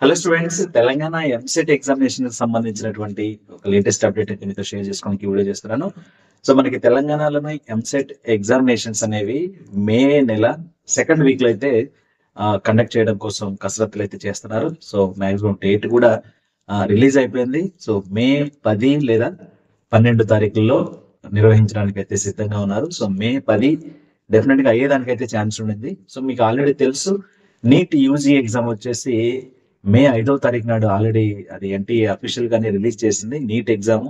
Hello students, Telangana EAMCET examination సంబంధించినటువంటి ఒక latest update అయితే మీతో షేర్ చేసుకోవడానికి వీడియో చేస్తున్నాను. సో మనకి తెలంగాణలోని ఎంసెట్ ఎగ్జామినేషన్స్ అనేవి మే నెల సెకండ్ వీక్ లో అయితే కండక్ట్ చేయడం కోసం కసరత్తులు అయితే చేస్తున్నారు. సో మాక్సిమం డేట్ కూడా రిలీజ్ అయిపోయింది. సో మే 10 లేదా 12 తారీఖుల్లో నిర్వహించడానికి అయితే సిద్ధంగా ఉన్నారు. సో మే 10 డెఫినెట్ గా అయ్యేదానికైతే ఛాన్స్ ఉండింది. సో మీకు ఆల్రెడీ తెలుసు, నీట్ యూజీ ఎగ్జామ్ వచ్చేసి మే 5వ తారీఖు నాడు ఆల్రెడీ అది ఎన్టీఏ అఫీషియల్ గానే రిలీజ్ చేసింది. NEET exam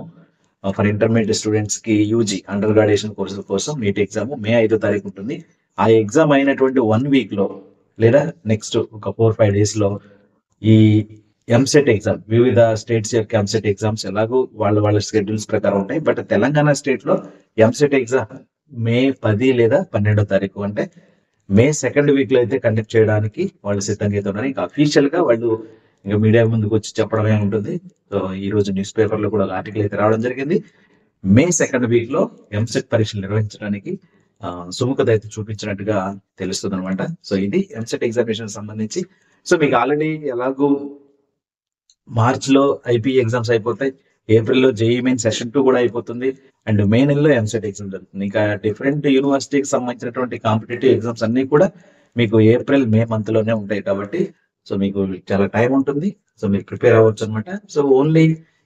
for intermediate students కి యూజీ అండర్ గ్రాడ్యుయేషన్ కోర్సుల కోసం నీట్ ఎగ్జామ్ మే 5వ తారీఖు ఉంటుంది. ఆ ఎగ్జామ్ అయినటువంటి 1 వీక్ లో లేదా నెక్స్ట్ ఒక 4-5 డేస్ లో ఈ ఎంసెట్ ఎగ్జామ్, వివిధ స్టేట్స్ యొక్క ఎంసెట్ ఎగ్జామ్స్ ఎలాగో వాళ్ళ షెడ్యూల్స్ ప్రకారం ఉంటాయి. బట్ తెలంగాణ స్టేట్ లో ఎంసెట్ ఎగ్జామ్ మే 10 లేదా 12వ తారీఖు, అంటే మే సెకండ్ వీక్ లో అయితే కండక్ట్ చేయడానికి వాళ్ళు సిద్ధంగా అయితే ఉన్నారు. ఇంకా అఫీషియల్ గా వాళ్ళు ఇంకా మీడియా ముందుకు వచ్చి చెప్పడమే ఉంటుంది. సో ఈ రోజు న్యూస్ పేపర్ లో కూడా ఆర్టికల్ అయితే రావడం జరిగింది. మే సెకండ్ వీక్ లో ఎంసెట్ పరీక్షలు నిర్వహించడానికి సుముఖత అయితే చూపించినట్టుగా తెలుస్తుంది అనమాట. సో ఇది ఎంసెట్ ఎగ్జామినేషన్ సంబంధించి. సో మీకు ఆల్రెడీ ఎలాగూ మార్చ్ లో ఐపీ ఎగ్జామ్స్ అయిపోతాయి, ఏప్రిల్లో జేఈ మెయిన్ సెషన్ 2 కూడా అయిపోతుంది, అండ్ మే నెలలో ఎంసెట్ ఎగ్జామ్ జరుగుతుంది. ఇంకా డిఫరెంట్ యూనివర్సిటీకి సంబంధించినటువంటి కాంపిటేటివ్ ఎగ్జామ్స్ అన్ని కూడా మీకు ఏప్రిల్ మే మంత్ లోనే ఉంటాయి కాబట్టి సో మీకు చాలా టైం ఉంటుంది. సో మీరు ప్రిపేర్ అవ్వచ్చు అనమాట. సో ఓన్లీ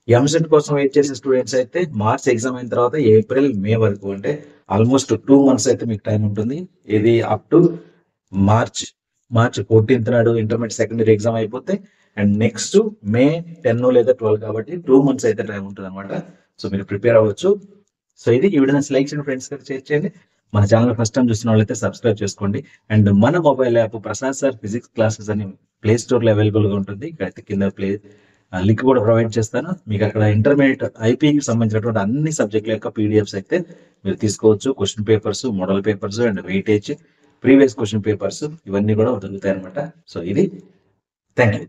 ఎంసెట్ కోసం వెయిట్ చేసే స్టూడెంట్స్ అయితే మార్చ్ ఎగ్జామ్ అయిన తర్వాత ఏప్రిల్ మే వరకు, అంటే ఆల్మోస్ట్ 2 months అయితే మీకు టైం ఉంటుంది. ఇది అప్ టు మార్చ్ 14th నాడు ఇంటర్మీడియట్ సెకండరీ ఎగ్జామ్ అయిపోతే అండ్ నెక్స్ట్ మే 10 లేదా 12 కాబట్టి 2 months అయితే టైం ఉంటుంది అనమాట. సో మీరు ప్రిపేర్ అవ్వచ్చు. సో ఇది ఈ వీడియో లైక్ చేయండి, ఫ్రెండ్స్ షేర్ చేయండి. మన ఛానల్ ఫస్ట్ టైం చూసిన వాళ్ళైతే సబ్స్క్రైబ్ చేసుకోండి. అండ్ మన mobile app Prasad sir physics classes అని ప్లే స్టోర్ లో అవైలబుల్ గా ఉంటుంది. ఇక్కడైతే కింద లింక్ కూడా ప్రొవైడ్ చేస్తాను. మీకు అక్కడ ఇంటర్మీడియట్ ఐపీకి సంబంధించినటువంటి అన్ని సబ్జెక్టుల యొక్క పీడిఎఫ్స్ అయితే మీరు తీసుకోవచ్చు. Question papers, model papers and weightage, previous question papers ఇవన్నీ కూడా దొరుకుతాయి అనమాట. సో ఇది థ్యాంక్ యూ.